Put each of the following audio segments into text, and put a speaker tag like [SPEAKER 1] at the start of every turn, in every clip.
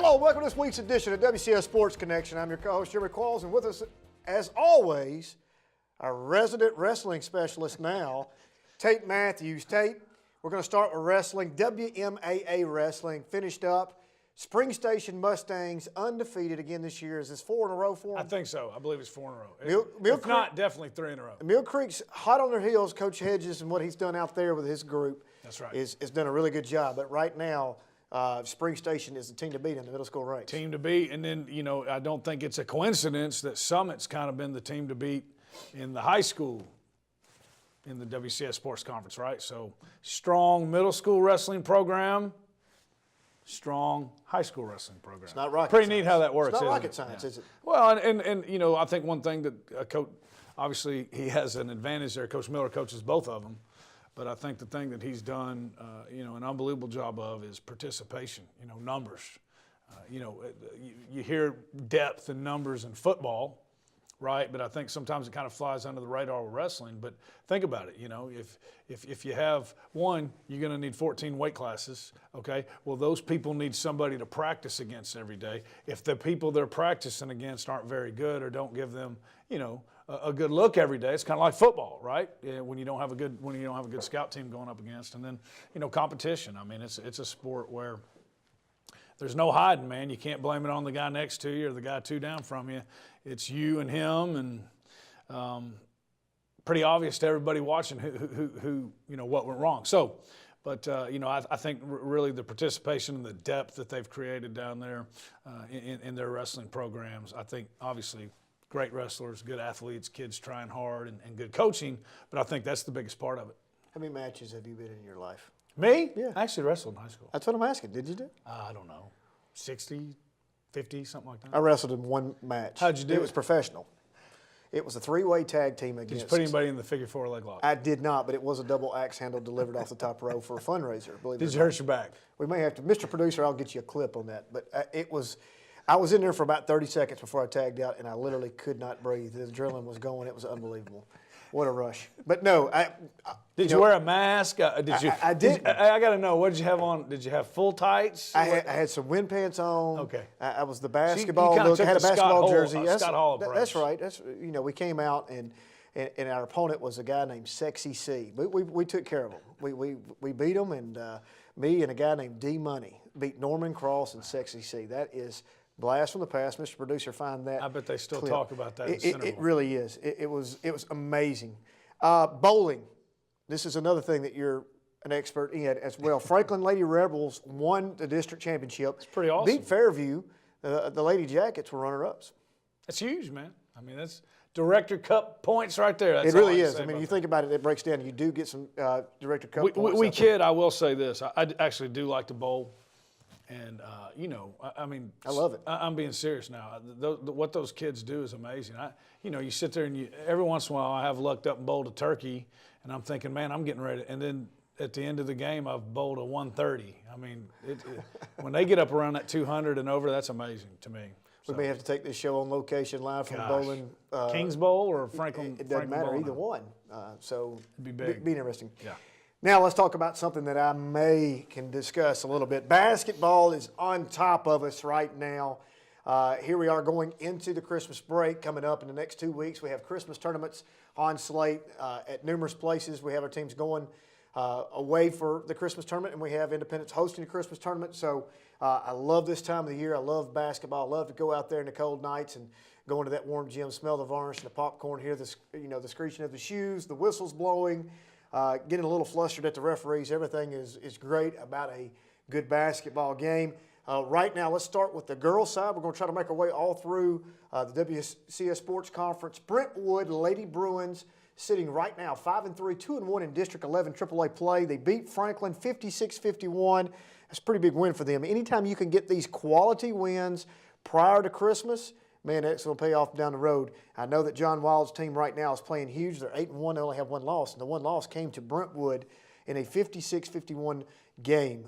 [SPEAKER 1] Hello, welcome to this week's edition of WCS Sports Connection. I'm your co-host, Jeremy Qualls, and with us, as always, our resident wrestling specialist now, Tate Mathews. Tate, we're going to start with wrestling. WMAA wrestling finished up. Spring Station Mustangs undefeated again this year. Is this 4 in a row for them?
[SPEAKER 2] I think so. I believe it's 4 in a row. If not, definitely 3 in a row.
[SPEAKER 1] Mill Creek's hot on their heels. Coach Hedges and what he's done out there with his group
[SPEAKER 2] That's right.
[SPEAKER 1] is done a really good job. But right now, Spring Station is the team to beat in the middle school ranks.
[SPEAKER 2] Team to beat. And then, I don't think it's a coincidence that Summit's kind of been the team to beat in the high school in the WCS Sports Conference, right? So, strong middle school wrestling program, strong high school wrestling program.
[SPEAKER 1] It's not rocket
[SPEAKER 2] Pretty
[SPEAKER 1] science.
[SPEAKER 2] neat how that works.
[SPEAKER 1] It's not
[SPEAKER 2] isn't
[SPEAKER 1] rocket
[SPEAKER 2] it?
[SPEAKER 1] science, is it?
[SPEAKER 2] Well, and I think one thing that Coach, obviously he has an advantage there. Coach Miller coaches both of them. But I think the thing that he's done, an unbelievable job of is participation, numbers. You hear depth and numbers in football, right? But I think sometimes it kind of flies under the radar with wrestling. But think about it, if you have one, you're going to need 14 weight classes, okay? Well, those people need somebody to practice against every day. If the people they're practicing against aren't very good or don't give them, a good look every day, it's kind of like football, right? When you don't have a good scout team going up against, and then competition. I mean, it's a sport where there's no hiding, man. You can't blame it on the guy next to you or the guy 2 down from you. It's you and him, and pretty obvious to everybody watching who what went wrong. So, but I think really the participation and the depth that they've created down there in their wrestling programs. I think obviously great wrestlers, good athletes, kids trying hard, and good coaching. But I think that's the biggest part of it.
[SPEAKER 1] How many matches have you been in your life?
[SPEAKER 2] Me?
[SPEAKER 1] Yeah.
[SPEAKER 2] I actually wrestled in high school.
[SPEAKER 1] That's what I'm asking. Did you do?
[SPEAKER 2] I don't know, 60, 50, something like that.
[SPEAKER 1] I wrestled in one match.
[SPEAKER 2] How'd you do
[SPEAKER 1] It
[SPEAKER 2] it?
[SPEAKER 1] was professional. It was a 3-way tag team
[SPEAKER 2] Did
[SPEAKER 1] against.
[SPEAKER 2] you put anybody in the figure 4 leg lock?
[SPEAKER 1] I did not, but it was a double axe handle delivered off the top row for a fundraiser. Believe it
[SPEAKER 2] Did
[SPEAKER 1] or
[SPEAKER 2] you
[SPEAKER 1] not.
[SPEAKER 2] hurt your back?
[SPEAKER 1] We may have to, Mr. Producer, I'll get you a clip on that. But I was in there for about 30 seconds before I tagged out, and I literally could not breathe. The adrenaline was going. It was unbelievable. What a rush. But no,
[SPEAKER 2] Did you wear a mask? Did you?
[SPEAKER 1] I did.
[SPEAKER 2] I got to know. What did you have on? Did you have full tights?
[SPEAKER 1] I had some wind pants on.
[SPEAKER 2] Okay.
[SPEAKER 1] I was the basketball
[SPEAKER 2] kinda
[SPEAKER 1] look.
[SPEAKER 2] took
[SPEAKER 1] I had a
[SPEAKER 2] the Scott
[SPEAKER 1] basketball
[SPEAKER 2] Hall-
[SPEAKER 1] jersey.
[SPEAKER 2] Scott Hall
[SPEAKER 1] That's
[SPEAKER 2] approach.
[SPEAKER 1] right. We came out and our opponent was a guy named Sexy C. We took care of him. We beat him, and me and a guy named D Money beat Norman Cross and Sexy C. That is blast from the past. Mr. Producer, find that.
[SPEAKER 2] I bet they still
[SPEAKER 1] clip.
[SPEAKER 2] talk about that.
[SPEAKER 1] It really is. It was amazing. Bowling. This is another thing that you're an expert in as well. Franklin Lady Rebels won the district championship. It's
[SPEAKER 2] pretty awesome.
[SPEAKER 1] Beat Fairview. The Lady Jackets were runner-ups.
[SPEAKER 2] That's huge, man. I mean, that's Director Cup points right there. That's
[SPEAKER 1] It
[SPEAKER 2] all
[SPEAKER 1] really
[SPEAKER 2] I can
[SPEAKER 1] is.
[SPEAKER 2] say
[SPEAKER 1] I mean,
[SPEAKER 2] about
[SPEAKER 1] you
[SPEAKER 2] that.
[SPEAKER 1] think about it, it breaks down. You do get some Director Cup points.
[SPEAKER 2] We
[SPEAKER 1] out there.
[SPEAKER 2] kid. I will say this. I actually do like to bowl, and I mean,
[SPEAKER 1] I love it.
[SPEAKER 2] I'm being serious now. What those kids do is amazing. You sit there and every once in a while I have lucked up and bowled a turkey, and I'm thinking, man, I'm getting ready. And then at the end of the game, I've bowled a 130. I mean, when they get up around that 200 and over, that's amazing to me.
[SPEAKER 1] We may have to take this show on location live from bowling.
[SPEAKER 2] Kings Bowl or Franklin.
[SPEAKER 1] It doesn't matter,
[SPEAKER 2] Bowl
[SPEAKER 1] either
[SPEAKER 2] now.
[SPEAKER 1] one. So
[SPEAKER 2] It'd be big.
[SPEAKER 1] Be interesting.
[SPEAKER 2] Yeah.
[SPEAKER 1] Now let's talk about something that I can discuss a little bit. Basketball is on top of us right now. Here we are going into the Christmas break coming up in the next 2 weeks. We have Christmas tournaments on slate at numerous places. We have our teams going away for the Christmas tournament, and we have Independence hosting the Christmas tournament. So I love this time of the year. I love basketball. I love to go out there in the cold nights and go into that warm gym, smell the varnish and the popcorn, hear the screeching of the shoes, the whistles blowing, getting a little flustered at the referees. Everything is great about a good basketball game. Right now, let's start with the girls' side. We're going to try to make our way all through the WCS Sports Conference. Brentwood Lady Bruins sitting right now 5-3, 2-1 in District 11 AAA play. They beat Franklin 56-51. That's a pretty big win for them. Anytime you can get these quality wins prior to Christmas, man, that's going to pay off down the road. I know that John Wild's team right now is playing huge. They're 8-1. They only have one loss, and the one loss came to Brentwood in a 56-51 game.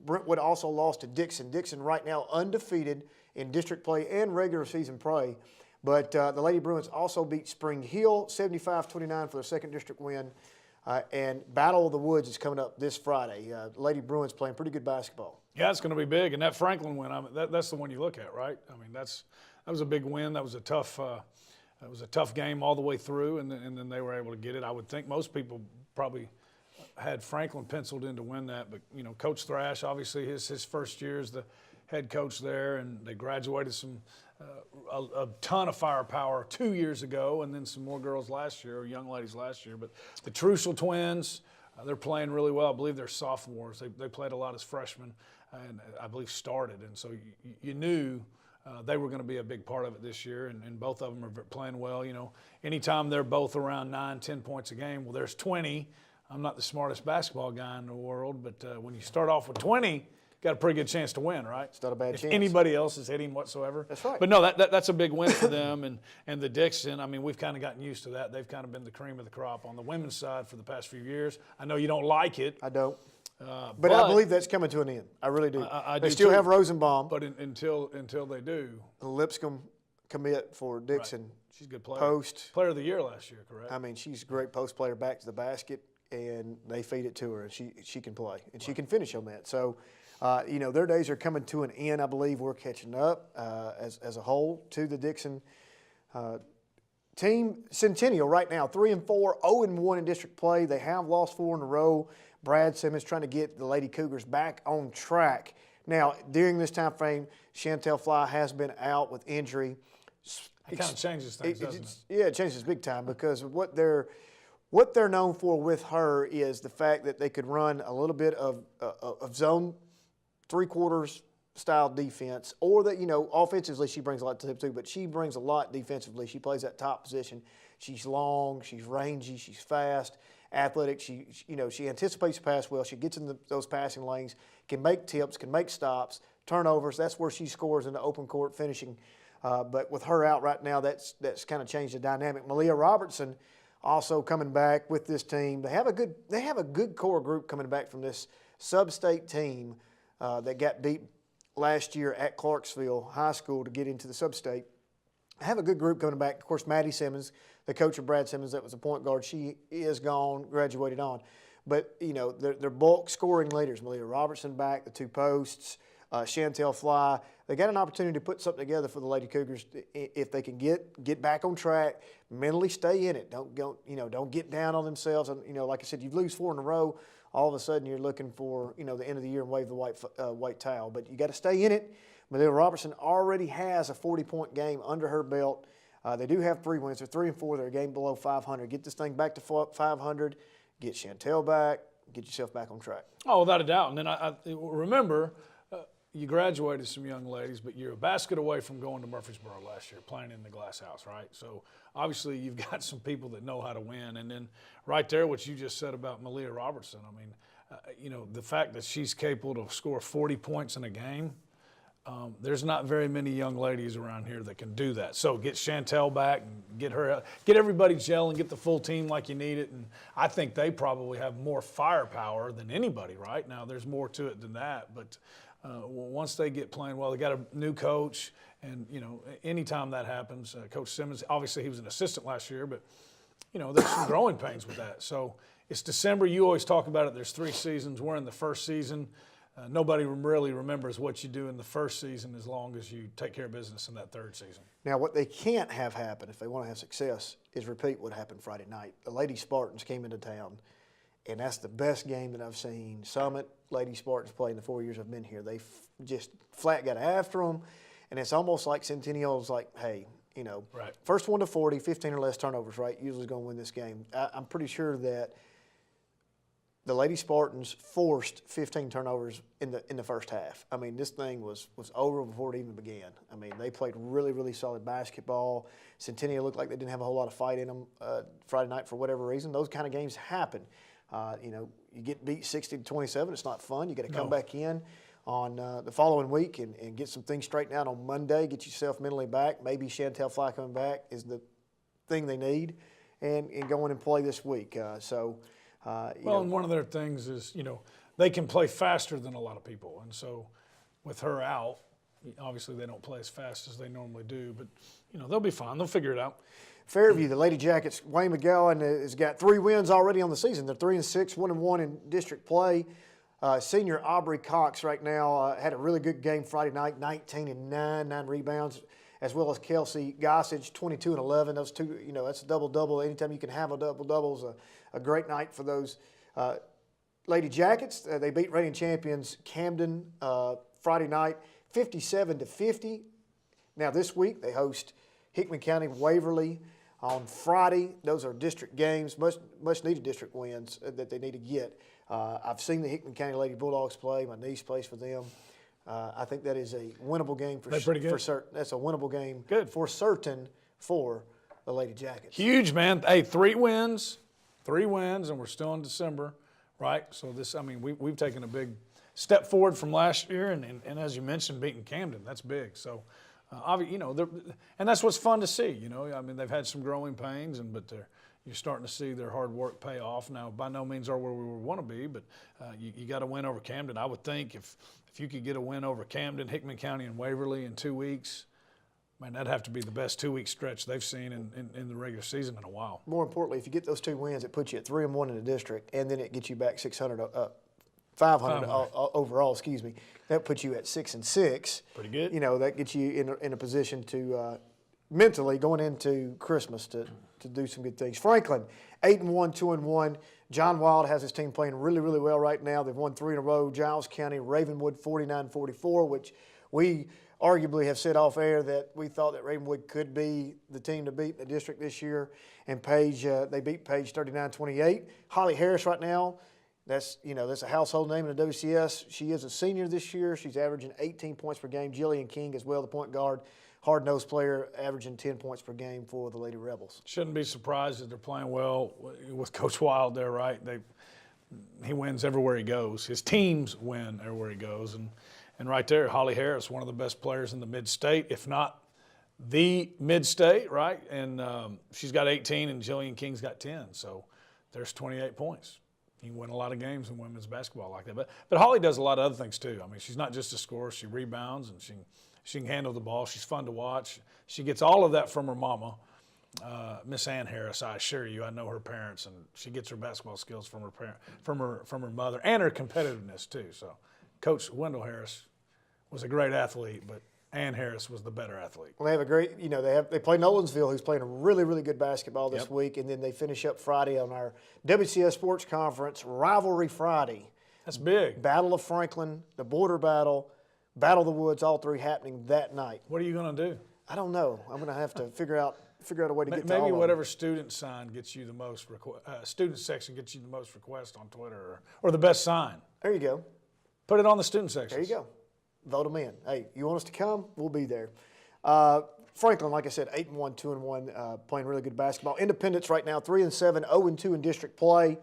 [SPEAKER 1] Brentwood also lost to Dixon. Dixon right now undefeated in district play and regular season play. But the Lady Bruins also beat Spring Hill 75-29 for their second district win. And Battle of the Woods is coming up this Friday. Lady Bruins playing pretty good basketball.
[SPEAKER 2] Yeah, it's going to be big. And that Franklin win, that's the one you look at, right? I mean, that was a big win. That was a tough game all the way through, and then they were able to get it. I would think most people probably had Franklin penciled in to win that, but Coach Thrash, obviously his first year as the head coach there, and they graduated a ton of firepower 2 years ago, and then some more girls last year, or young ladies last year. But the Trussell twins, they're playing really well. I believe they're sophomores. They played a lot as freshmen, and I believe started, and so you knew they were going to be a big part of it this year, and both of them are playing well. Anytime they're both around 9-10 points a game, well, there's 20. I'm not the smartest basketball guy in the world, but when you start off with 20, got a pretty good chance to win, right?
[SPEAKER 1] It's not a bad
[SPEAKER 2] if
[SPEAKER 1] chance.
[SPEAKER 2] Anybody else is hitting whatsoever.
[SPEAKER 1] That's right.
[SPEAKER 2] But no, that's a big win for them. And the Dixon, I mean, we've kind of gotten used to that. They've kind of been the cream of the crop on the women's side for the past few years. I know you don't like it.
[SPEAKER 1] I don't. But I believe that's coming to an end. I really do. They still have Rosenbaum.
[SPEAKER 2] But until they do.
[SPEAKER 1] Lipscomb commit for Dixon.
[SPEAKER 2] Right. She's a good player.
[SPEAKER 1] Post.
[SPEAKER 2] Player of the year last year, correct?
[SPEAKER 1] I mean, she's a great post player, back to the basket, and they feed it to her, and she can play, and she can finish on that. So, their days are coming to an end. I believe we're catching up as a whole to the Dixon team. Centennial right now, 3-4, 0-1 in district play. They have lost 4 in a row. Brad Simmons trying to get the Lady Cougars back on track. Now, during this time frame, Chantel Fly has been out with injury.
[SPEAKER 2] It kind of changes things, doesn't it?
[SPEAKER 1] Yeah, it changes big time, because what they're known for with her is the fact that they could run a little bit of zone three-quarters style defense, or that, offensively she brings a lot to the too, but she brings a lot defensively. She plays that top position. She's long, she's rangy, she's fast, athletic. She anticipates the pass well. She gets in those passing lanes, can make tips, can make stops, turnovers. That's where she scores in the open court finishing. But with her out right now, that's kind of changed the dynamic. Malia Robertson also coming back with this team. They have a good core group coming back from this sub-state team that got beat last year at Clarksville High School to get into the sub-state. I have a good group coming back. Of course, Maddie Simmons, the coach of Brad Simmons, that was a point guard. She is gone, graduated on. But, they're bulk scoring leaders. Malia Robertson back, the two posts, Chantel Fly. They got an opportunity to put something together for the Lady Cougars if they can get back on track, mentally stay in it. Don't get down on themselves. And, like I said, you lose 4 in a row, all of a sudden you're looking for, the end of the year and wave the white towel. But you got to stay in it. Malia Robertson already has a 40-point game under her belt. They do have 3 wins. They're 3-4. They're a game below 500. Get this thing back to 500. Get Chantel back. Get yourself back on track.
[SPEAKER 2] Oh, without a doubt. And then I remember you graduated some young ladies, but you're a basket away from going to Murfreesboro last year, playing in the Glass House, right? So obviously you've got some people that know how to win. And then right there, what you just said about Malia Robertson, I mean, the fact that she's capable to score 40 points in a game, there's not very many young ladies around here that can do that. So get Chantel back and get everybody gelling, get the full team like you need it. And I think they probably have more firepower than anybody right now. There's more to it than that. But once they get playing well, they got a new coach. And, anytime that happens, Coach Simmons, obviously he was an assistant last year, but, there's some growing pains with that. So it's December. You always talk about it. There's 3 seasons. We're in the first season. Nobody really remembers what you do in the first season as long as you take care of business in that 3rd season.
[SPEAKER 1] Now, what they can't have happen if they want to have success is repeat what happened Friday night. The Lady Spartans came into town, and that's the best game that I've seen Summit Lady Spartans play in the 4 years I've been here. They just flat got after them, and it's almost like Centennial's like, hey,
[SPEAKER 2] right.
[SPEAKER 1] First 1 to 40, 15 or less turnovers, right? Usually going to win this game. I'm pretty sure that the Lady Spartans forced 15 turnovers in the first half. I mean, this thing was over before it even began. I mean, they played really, really solid basketball. Centennial looked like they didn't have a whole lot of fight in them Friday night for whatever reason. Those kind of games happen. You get beat 60-27. It's not fun. You got to come back in on the following week and get some things straightened out on Monday. Get yourself mentally back. Maybe Chantel Fly coming back is the thing they need, and go in and play this week.
[SPEAKER 2] And one of their things is, they can play faster than a lot of people. And so with her out, obviously they don't play as fast as they normally do, but, they'll be fine. They'll figure it out.
[SPEAKER 1] Fairview, the Lady Jackets, Wayne McGowan has got 3 wins already on the season. They're 3-6, 1-1 in district play. Senior Aubrey Cox right now had a really good game Friday night, 19-9, 9 rebounds, as well as Kelsey Gossage, 22-11. Those two, that's a double-double. Anytime you can have a double-double is a great night for those Lady Jackets. They beat reigning champions Camden Friday night, 57-50. Now this week they host Hickman County Waverly on Friday. Those are district games, much needed district wins that they need to get. I've seen the Hickman County Lady Bulldogs play. My niece plays for them. I think that is a winnable game for certain. That's a winnable game for certain for the Lady Jackets. Huge,
[SPEAKER 2] man. Hey, 3 wins, and we're still in December, right? So we've taken a big step forward from last year, and as you mentioned, beating Camden, that's big. So, and that's what's fun to see. They've had some growing pains, but you're starting to see their hard work pay off. Now, by no means are where we want to be, but you got to win over Camden. I would think if you could get a win over Camden, Hickman County, and Waverly in 2 weeks, man, that'd have to be the best 2-week stretch they've seen in the regular season in a while.
[SPEAKER 1] More importantly, if you get those 2 wins, it puts you at 3-1 in the district, and then it gets you back 500 overall. Excuse me. That puts you at 6-6.
[SPEAKER 2] Pretty good.
[SPEAKER 1] That gets you in a position to mentally going into Christmas to do some good things. Franklin, 8-1, 2-1. John Wild has his team playing really, really well right now. They've won 3 in a row. Giles County, Ravenwood, 49-44, which we arguably have said off air that we thought that Ravenwood could be the team to beat in the district this year. And Page, they beat Page 39-28. Holly Harris right now, that's a household name in the WCS. She is a senior this year. She's averaging 18 points per game. Jillian King as well, the point guard, hard-nosed player, averaging 10 points per game for the Lady Rebels.
[SPEAKER 2] Shouldn't be surprised that they're playing well with Coach Wild there, right? He wins everywhere he goes. His teams win everywhere he goes. And right there, Holly Harris, one of the best players in the mid-state, if not the mid-state, right? And she's got 18 and Jillian King's got 10. So there's 28 points. You can win a lot of games in women's basketball like that. But Holly does a lot of other things too. She's not just a scorer. She rebounds and she can handle the ball. She's fun to watch. She gets all of that from her mama, Miss Ann Harris. I assure you, I know her parents, and she gets her basketball skills from her mother, and her competitiveness too. So, Coach Wendell Harris was a great athlete, but Ann Harris was the better athlete.
[SPEAKER 1] Well, they have a great, they play Nolensville, who's playing a really, really good basketball this week, and then they finish up Friday on our WCS Sports Conference Rivalry Friday.
[SPEAKER 2] That's big.
[SPEAKER 1] Battle of Franklin, the Border Battle, Battle of the Woods, all 3 happening that night.
[SPEAKER 2] What are you going to do?
[SPEAKER 1] I don't know. I'm going to have to figure out a way to get to all of them.
[SPEAKER 2] Maybe whatever student sign gets you the most student section gets you the most requests on Twitter, or the best sign.
[SPEAKER 1] There you go.
[SPEAKER 2] Put it on the student section.
[SPEAKER 1] There you go. Vote them in. Hey, you want us to come? We'll be there. Franklin, like I said, 8-1, 2-1, playing really good basketball. Independence right now, 3-7, 0-2 in district play.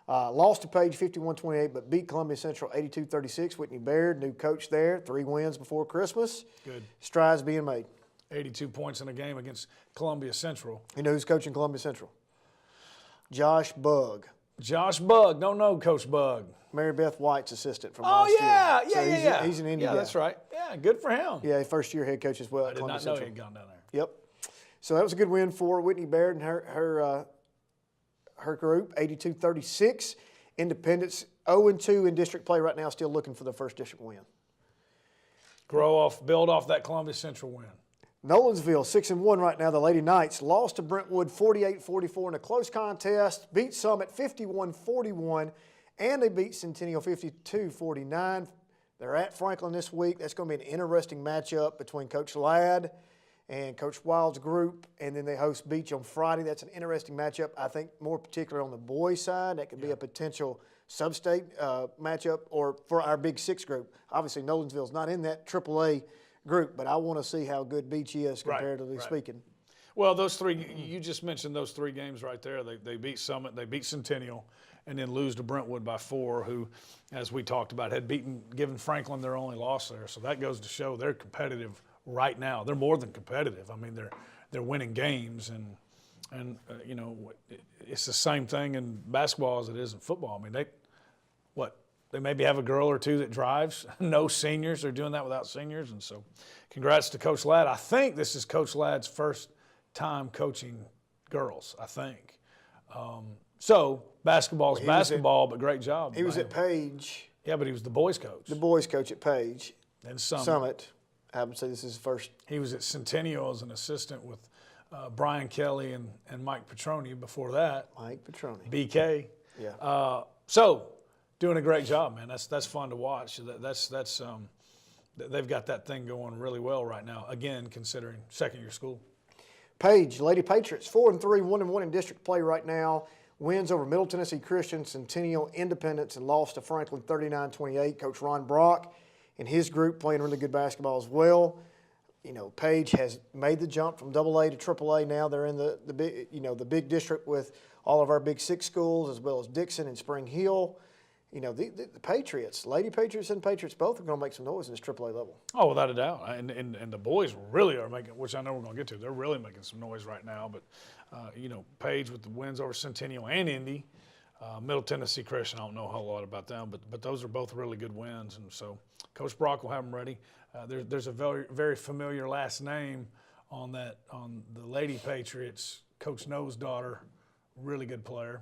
[SPEAKER 1] Lost to Page 51-28, but beat Columbia Central 82-36. Whitney Baird, new coach there, 3 wins before Christmas.
[SPEAKER 2] Good.
[SPEAKER 1] Strides being made.
[SPEAKER 2] 82 points in a game against Columbia Central.
[SPEAKER 1] You know who's coaching Columbia Central? Josh Bugg.
[SPEAKER 2] Josh Bugg. Don't know Coach Bugg.
[SPEAKER 1] Mary Beth White's assistant from last year.
[SPEAKER 2] Yeah.
[SPEAKER 1] He's an Indy guy.
[SPEAKER 2] Yeah, that's right. Yeah, good for him.
[SPEAKER 1] Yeah, first-year head coach as well
[SPEAKER 2] I
[SPEAKER 1] at
[SPEAKER 2] did
[SPEAKER 1] Columbia
[SPEAKER 2] not know
[SPEAKER 1] Central.
[SPEAKER 2] he had gone down there.
[SPEAKER 1] Yep. So that was a good win for Whitney Baird and her group, 82-36. Independence 0-2 in district play right now, still looking for the first district win.
[SPEAKER 2] Build off that Columbia Central win.
[SPEAKER 1] Nolensville 6-1 right now. The Lady Knights lost to Brentwood 48-44 in a close contest. Beat Summit 51-41, and they beat Centennial 52-49. They're at Franklin this week. That's going to be an interesting matchup between Coach Ladd and Coach Wild's group, and then they host Beach on Friday. That's an interesting matchup, I think, more particular on the boys' side. That could be a potential sub-state matchup, or for our Big Six group. Obviously, Nolensville's not in that AAA group, but I want to see how good Beach is comparatively speaking.
[SPEAKER 2] Well, those 3, you just mentioned those 3 games right there. They beat Summit, they beat Centennial, and then lose to Brentwood by 4, who, as we talked about, had given Franklin their only loss there. So that goes to show they're competitive right now. They're more than competitive. They're winning games, and it's the same thing in basketball as it is in football. They maybe have a girl or 2 that drives. No seniors. They're doing that without seniors, and so congrats to Coach Ladd. I think this is Coach Ladd's first time coaching girls, I think. So basketball's basketball, but great job.
[SPEAKER 1] He was at Page
[SPEAKER 2] Yeah, but he was the boys coach.
[SPEAKER 1] the boys coach at Page.
[SPEAKER 2] And Summit.
[SPEAKER 1] Summit. I would say this is his first.
[SPEAKER 2] He was at Centennial as an assistant with Brian Kelly and Mike Petroni before that.
[SPEAKER 1] Mike Petroni.
[SPEAKER 2] BK.
[SPEAKER 1] Yeah.
[SPEAKER 2] So doing a great job, man. That's fun to watch. They've got that thing going really well right now. Again, considering second-year school.
[SPEAKER 1] Page, Lady Patriots, 4-3, 1-1 in district play right now. Wins over Middle Tennessee Christian, Centennial, Independence, and lost to Franklin 39-28. Coach Ron Brock and his group playing really good basketball as well. You know, Page has made the jump from AA to AAA. Now they're in the big, the big district with all of our Big Six schools, as well as Dixon and Spring Hill. You know, the Patriots, Lady Patriots and Patriots, both are going to make some noise in this AAA level.
[SPEAKER 2] Oh, without a doubt. And the boys really are making, which I know we're going to get to, they're really making some noise right now. But, Page with the wins over Centennial and Indy. Middle Tennessee Christian, I don't know a whole lot about them, but those are both really good wins. And so Coach Brock will have them ready. There's a very, very familiar last name on the Lady Patriots, Coach No's daughter, really good player.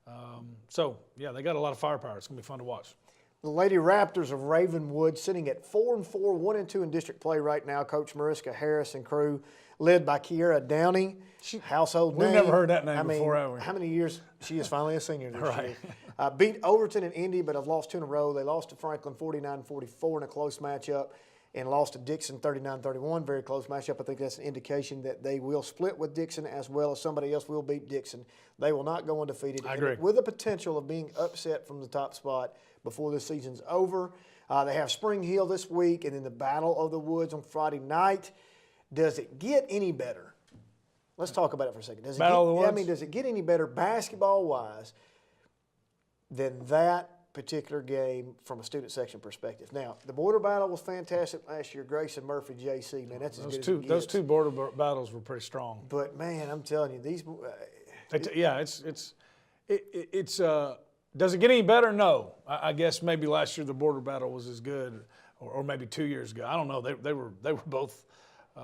[SPEAKER 2] They got a lot of firepower. It's going to be fun to watch.
[SPEAKER 1] The Lady Raptors of Ravenwood sitting at 4-4, 1-2 in district play right now. Coach Mariska Harris and crew, led by Kiera Downey, household name.
[SPEAKER 2] We've never heard that name before, have we?
[SPEAKER 1] How many years? She is finally a senior this
[SPEAKER 2] Right.
[SPEAKER 1] year. Beat Overton and Indy, but have lost 2 in a row. They lost to Franklin 49-44 in a close matchup and lost to Dixon 39-31, very close matchup. I think that's an indication that they will split with Dixon as well as somebody else will beat Dixon. They will not go undefeated.
[SPEAKER 2] I agree.
[SPEAKER 1] With the potential of being upset from the top spot before the season's over. They have Spring Hill this week and then the Battle of the Woods on Friday night. Does it get any better? Let's talk about it for a second. Does it get any better basketball-wise than that particular game from a student section perspective? Now, the border battle was fantastic last year. Grayson Murphy, JC, man, that's as good as it gets.
[SPEAKER 2] Those two border battles were pretty strong.
[SPEAKER 1] But man, I'm telling you, these.
[SPEAKER 2] Does it get any better? No. I guess maybe last year the border battle was as good, or maybe 2 years ago. I don't know. They were both.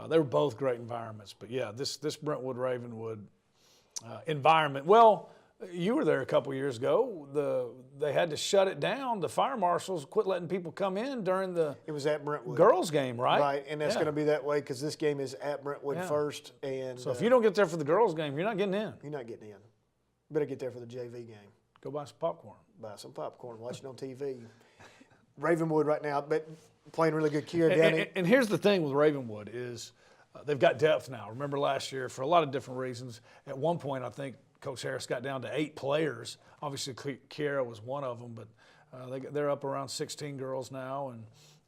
[SPEAKER 2] They were both great environments. But yeah, this Brentwood Ravenwood environment. Well, you were there a couple years ago. They had to shut it down. The fire marshals quit letting people come in during the.
[SPEAKER 1] It was at Brentwood.
[SPEAKER 2] Girls game, right?
[SPEAKER 1] Right, and that's going to be that way because this game is at Brentwood first. And
[SPEAKER 2] so if you don't get there for the girls game, you're not getting in.
[SPEAKER 1] You're not getting in. Better get there for the JV game.
[SPEAKER 2] Go buy some popcorn.
[SPEAKER 1] Buy some popcorn. Watch it on TV. Ravenwood right now, but playing really good. Kiera Downey.
[SPEAKER 2] And here's the thing with Ravenwood is they've got depth now. Remember last year, for a lot of different reasons, at one point I think Coach Harris got down to 8 players. Obviously, Kiera was one of them, but they're up around 16 girls now,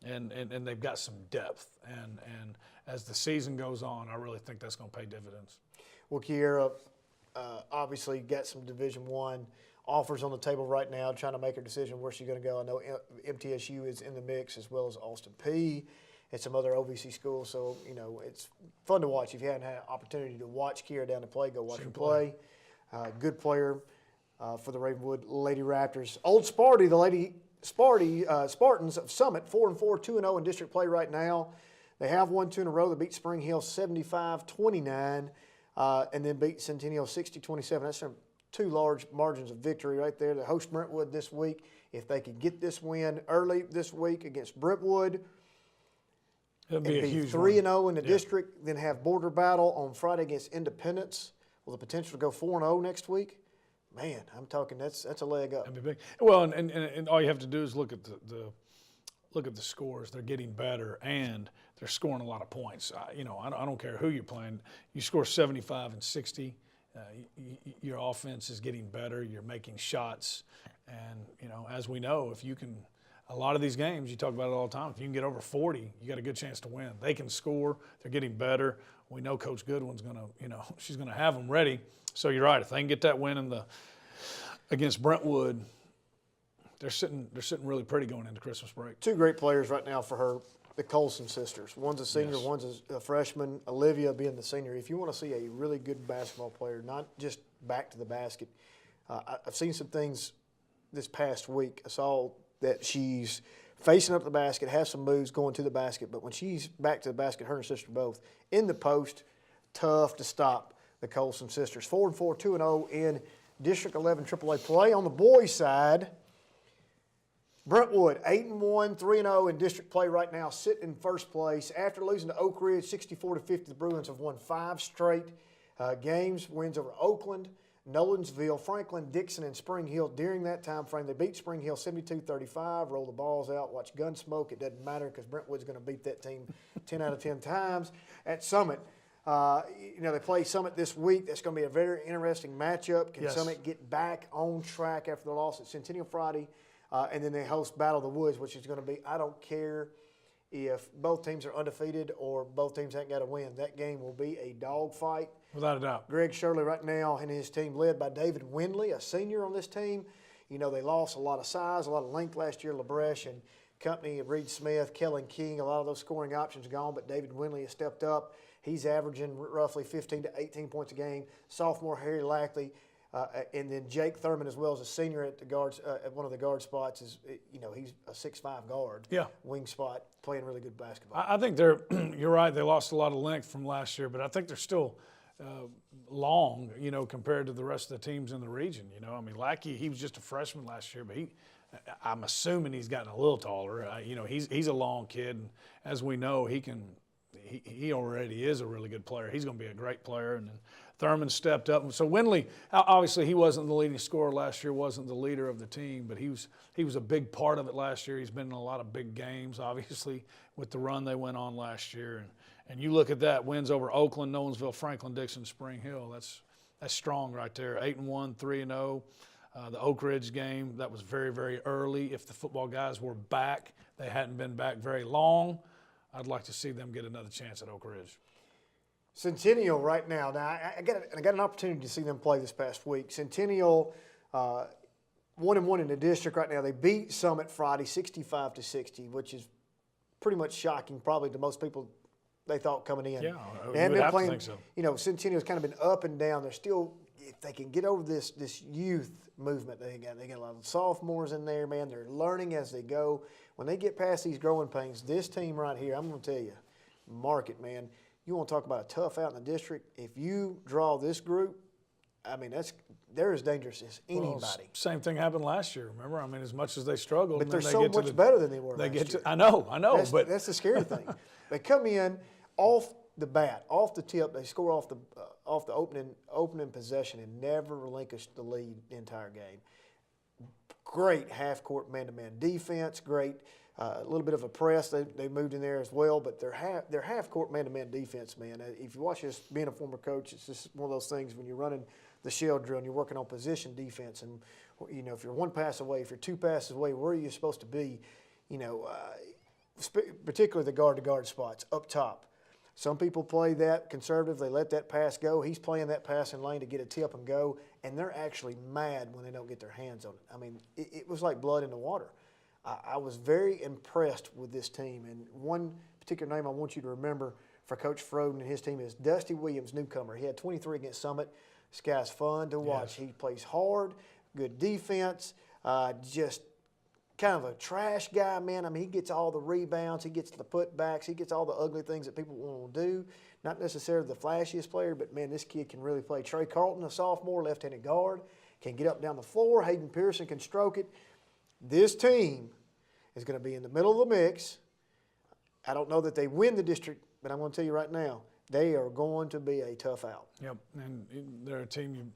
[SPEAKER 2] and they've got some depth. And as the season goes on, I really think that's going to pay dividends.
[SPEAKER 1] Well, Kiera obviously got some Division I offers on the table right now, trying to make her decision where she's going to go. I know MTSU is in the mix as well as Austin Peay and some other OVC schools. So, it's fun to watch. If you haven't had an opportunity to watch Kiera down to play, go watch her play. Good player for the Ravenwood Lady Raptors. Old Sparty, the Lady Spartans of Summit, 4-4, 2-0 in district play right now. They have won 2 in a row. They beat Spring Hill 75-29 and then beat Centennial 60-27. That's some 2 large margins of victory right there. They host Brentwood this week. If they could get this win early this week against Brentwood,
[SPEAKER 2] it'll be a huge
[SPEAKER 1] 3-0 in the district, then have border battle on Friday against Independence with the potential to go 4-0 next week. Man, I'm talking that's a leg up.
[SPEAKER 2] That'd be big. Well, and all you have to do is look at the scores. They're getting better, and they're scoring a lot of points. I don't care who you're playing. You score 75 and 60. Your offense is getting better. You're making shots, and as we know, if you can, a lot of these games you talk about it all the time. If you can get over 40, you got a good chance to win. They can score. They're getting better. We know Coach Goodwin's she's gonna have them ready. So you're right. If they can get that win against Brentwood, they're sitting really pretty going into Christmas break.
[SPEAKER 1] 2 great players right now for her. The Colson sisters. One's a senior,
[SPEAKER 2] Yes.
[SPEAKER 1] one's a freshman. Olivia being the senior. If you want to see a really good basketball player, not just back to the basket, I've seen some things this past week. I saw that she's facing up the basket, has some moves going to the basket, but when she's back to the basket, her and her sister both in the post, tough to stop the Colson sisters. 4-4, 2-0 in District 11 AAA play. On the boys' side, Brentwood, 8-1, 3-0 in district play right now, sitting in first place. After losing to Oak Ridge 64-50, the Bruins have won 5 straight games, wins over Oakland, Nolensville, Franklin, Dixon, and Spring Hill. During that time frame, they beat Spring Hill 72-35, roll the balls out, watch Gunsmoke. It doesn't matter because Brentwood's going to beat that team 10 out of 10 times. At Summit, they play Summit this week. That's going to be a very interesting matchup. Can Summit get back on track after the loss at Centennial Friday? And then they host Battle of the Woods, which is going to be, I don't care if both teams are undefeated or both teams ain't got to win. That game will be a dogfight.
[SPEAKER 2] Without a doubt.
[SPEAKER 1] Greg Shirley right now and his team led by David Windley, a senior on this team. You know, they lost a lot of size, a lot of length last year. LaBresh and company, Reed Smith, Kellen King, a lot of those scoring options gone, but David Windley has stepped up. He's averaging roughly 15 to 18 points a game. Sophomore Harry Lackley, and then Jake Thurman, as well as a senior at the guards, at one of the guard spots, is he's a 6'5" guard, wing spot, playing really good basketball.
[SPEAKER 2] I think you're right. They lost a lot of length from last year, but I think they're still long, compared to the rest of the teams in the region. I mean, Lackey, he was just a freshman last year, but I'm assuming he's gotten a little taller. He's a long kid, and as we know, he already is a really good player. He's going to be a great player, and then Thurman stepped up. So Windley, obviously he wasn't the leading scorer last year, wasn't the leader of the team, but he was a big part of it last year. He's been in a lot of big games, obviously, with the run they went on last year. And you look at that, wins over Oakland, Nolensville, Franklin, Dixon, Spring Hill. That's strong right there. 8-1, 3-0. The Oak Ridge game, that was very, very early. If the football guys were back, they hadn't been back very long. I'd like to see them get another chance at Oak Ridge.
[SPEAKER 1] Centennial right now. Now, I got an opportunity to see them play this past week. Centennial 1-1 in the district right now. They beat Summit Friday 65-60, which is pretty much shocking probably to most people they thought coming in.
[SPEAKER 2] Yeah,
[SPEAKER 1] they
[SPEAKER 2] would have to think so.
[SPEAKER 1] Centennial's kind of been up and down. They're still, if they can get over this youth movement they got a lot of sophomores in there, man. They're learning as they go. When they get past these growing pains, this team right here, I'm going to tell you, mark it, man. You want to talk about a tough out in the district? If you draw this group, I mean, they're as dangerous as anybody.
[SPEAKER 2] Well, same thing happened last year, remember? I mean, as much as they struggled.
[SPEAKER 1] But they're so much better than they were last year.
[SPEAKER 2] I know. But
[SPEAKER 1] that's the scary thing. They come in off the bat, off the tip, they score off the opening possession and never relinquish the lead the entire game. Great half-court man-to-man defense, great a little bit of a press. They moved in there as well, but their half-court man-to-man defense, man. If you watch this, being a former coach, it's just one of those things when you're running the shell drill and you're working on position defense, and if you're one pass away, if you're 2 passes away, where are you supposed to be? Particularly the guard-to-guard spots up top. Some people play that conservative. They let that pass go. He's playing that passing lane to get a tip and go, and they're actually mad when they don't get their hands on it. I mean, it was like blood in the water. I was very impressed with this team, and one particular name I want you to remember for Coach Froden and his team is Dusty Williams, newcomer. He had 23 against Summit. This guy's fun to watch. Yes. He plays hard, good defense, just kind of a trash guy, man. I mean, he gets all the rebounds. He gets the putbacks. He gets all the ugly things that people want to do. Not necessarily the flashiest player, but, man, this kid can really play. Trey Carlton, a sophomore, left-handed guard, can get up and down the floor. Hayden Pearson can stroke it. This team is going to be in the middle of the mix. I don't know that they win the district, but I'm going to tell you right now, they are going to be a tough out.
[SPEAKER 2] Yep, and they're a team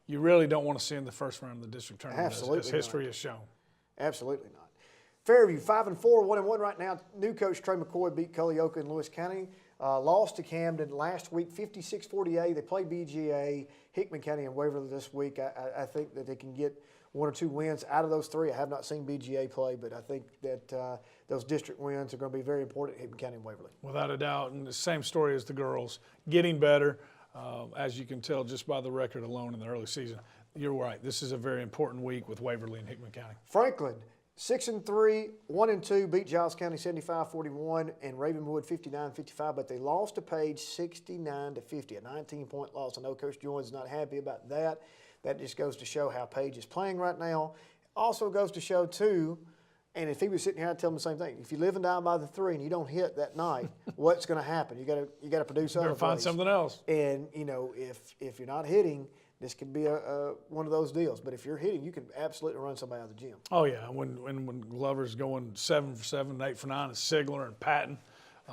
[SPEAKER 2] you really don't want to see in the first round of the district tournament.
[SPEAKER 1] Absolutely,
[SPEAKER 2] as history has shown.
[SPEAKER 1] Absolutely not. Fairview 5-4, 1-1 right now. New coach Trey McCoy beat Culleoka in Lewis County. Lost to Camden last week, 56-48. They play BGA, Hickman County, and Waverly this week. I think that they can get 1 or 2 wins out of those 3. I have not seen BGA play, but I think that those district wins are going to be very important at Hickman County and Waverly.
[SPEAKER 2] Without a doubt, and the same story as the girls, getting better, as you can tell just by the record alone in the early season. You're right. This is a very important week with Waverly and Hickman County.
[SPEAKER 1] Franklin, 6-3, 1-2, beat Giles County 75-41 and Ravenwood 59-55, but they lost to Page 69-50, a 19-point loss. I know Coach Jones is not happy about that. That just goes to show how Page is playing right now. Also goes to show, too, and if he was sitting here, I'd tell him the same thing. If you live and die by the 3 and you don't hit that night, what's going to happen? You got to produce other plays.
[SPEAKER 2] Find something else.
[SPEAKER 1] And if you're not hitting, this could be one of those deals. But if you're hitting, you can absolutely run somebody out of the gym.
[SPEAKER 2] Oh yeah, when Glover's going 7 for 7, 8 for 9, and Sigler and Patton.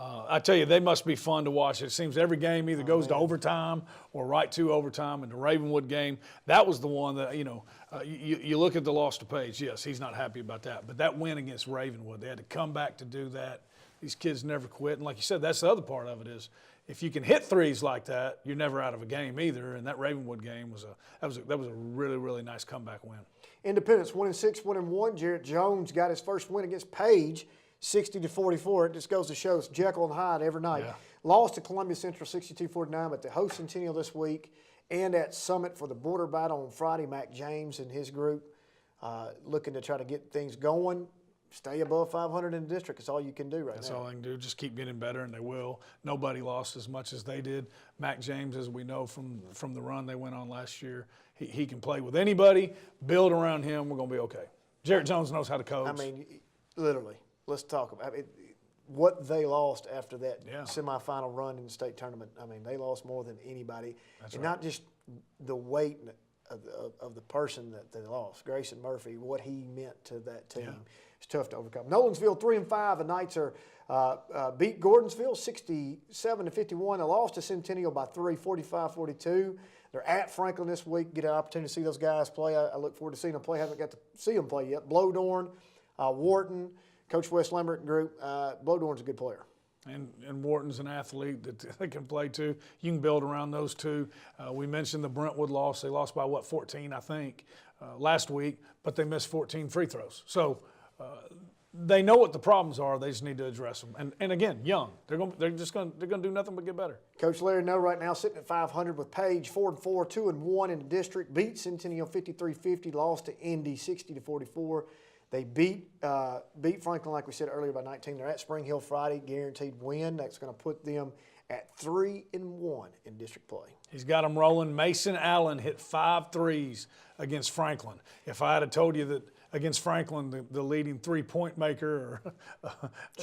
[SPEAKER 2] I tell you, they must be fun to watch. It seems every game either goes to overtime or right to overtime. And the Ravenwood game, that was the one that, you look at the loss to Page. Yes, he's not happy about that. But that win against Ravenwood, they had to come back to do that. These kids never quit. And like you said, that's the other part of it is if you can hit threes like that, you're never out of a game either. And that Ravenwood game was a really, really nice comeback win.
[SPEAKER 1] Independence 1-6, 1-1. Jarrett Jones got his first win against Page. 60-44. It just goes to show it's Jekyll and Hyde every night.
[SPEAKER 2] Yeah.
[SPEAKER 1] Lost to Columbia Central 62-49, but the host Centennial this week and at Summit for the border battle on Friday. Mac James and his group looking to try to get things going. Stay above 500 in the district. That's all you can do right now.
[SPEAKER 2] That's all they can do. Just keep getting better, and they will. Nobody lost as much as they did. Mac James, as we know from the run they went on last year, he can play with anybody. Build around him. We're going to be okay. Jarrett Jones knows how to coach.
[SPEAKER 1] I mean, literally. Let's talk about it. What they lost after that semifinal run in the state tournament. I mean, they lost more than anybody.
[SPEAKER 2] That's
[SPEAKER 1] and
[SPEAKER 2] right.
[SPEAKER 1] not just the weight of the person that they lost. Grayson Murphy, what he meant to that team.
[SPEAKER 2] Yeah.
[SPEAKER 1] It's tough to overcome. Nolensville 3-5. The Knights are beat Gordonsville 67-51. They lost to Centennial by 3, 45-42. They're at Franklin this week. Get an opportunity to see those guys play. I look forward to seeing them play. Haven't got to see them play yet. Blowdorn, Wharton, Coach Wes Lambert group. Blowdorn's a good player.
[SPEAKER 2] And Wharton's an athlete that they can play too. You can build around those two. We mentioned the Brentwood loss. They lost by, 14, I think, last week, but they missed 14 free throws. So they know what the problems are. They just need to address them. And again, young. They're going to do nothing but get better.
[SPEAKER 1] Coach Larry No right now sitting at 500 with Page 4-4, 2-1 in the district. Beat Centennial 53-50. Lost to Indy 60-44. They beat Franklin, like we said earlier, by 19. They're at Spring Hill Friday, guaranteed win. That's going to put them at 3-1 in district play.
[SPEAKER 2] He's got them rolling. Mason Allen hit 5 threes against Franklin. If I had told you that against Franklin, the leading three-point maker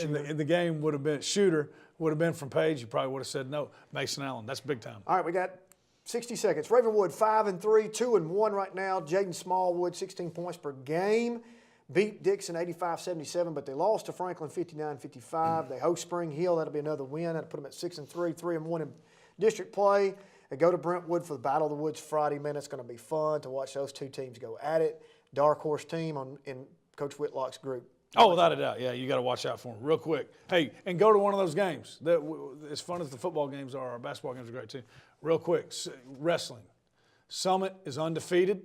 [SPEAKER 2] in the game would have been from Page, you probably would have said no. Mason Allen, that's big time.
[SPEAKER 1] All right, we got 60 seconds. Ravenwood 5-3, 2-1 right now. Jaden Smallwood 16 points per game. Beat Dixon 85-77, but they lost to Franklin 59-55. They host Spring Hill. That'll be another win. That'll put them at 6-3, 3-1 in district play. They go to Brentwood for the Battle of the Woods Friday. Man, it's going to be fun to watch those two teams go at it. Dark horse team in Coach Whitlock's group.
[SPEAKER 2] Oh, without a doubt. Yeah, you got to watch out for them real quick. Hey, and go to one of those games. As fun as the football games are, our basketball games are great too. Real quick, wrestling. Summit is undefeated.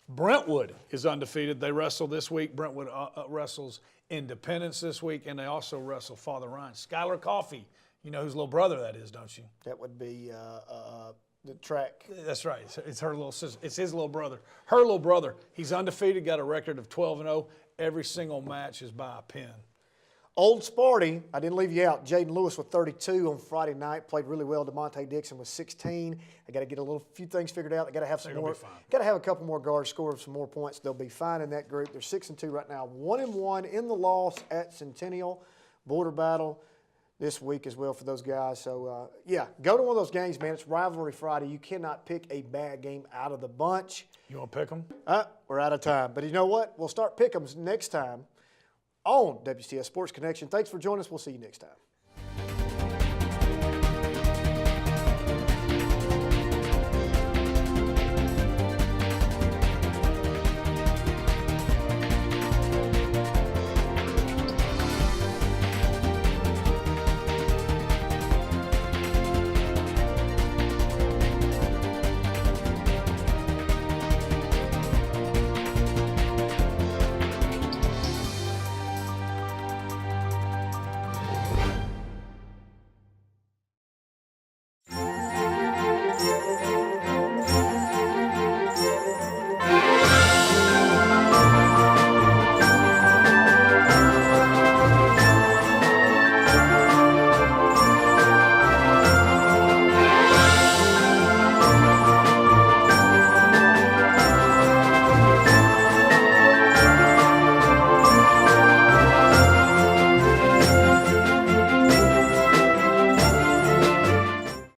[SPEAKER 2] Brentwood is undefeated. They wrestle this week. Brentwood wrestles Independence this week, and they also wrestle Father Ryan. Skylar Coffey, you know whose little brother that is, don't you?
[SPEAKER 1] That would be the track.
[SPEAKER 2] That's right. It's her little sister. It's his little brother. Her little brother. He's undefeated, got a record of 12-0. Every single match is by a pin.
[SPEAKER 1] Old Sparty, I didn't leave you out. Jaden Lewis with 32 on Friday night. Played really well. DeMonte Dixon with 16. They got to get a few things figured out. They got to have some more. Got to have a couple more guards score some more points. They'll be fine in that group. They're 6-2 right now. 1-1 in the loss at Centennial. Border battle this week as well for those guys. So, go to one of those games, man. It's Rivalry Friday. You cannot pick a bad game out of the bunch.
[SPEAKER 2] You want to pick them?
[SPEAKER 1] We're out of time. But you know what? We'll start pick 'ems next time on WCS Sports Connection. Thanks for joining us. We'll see you next time.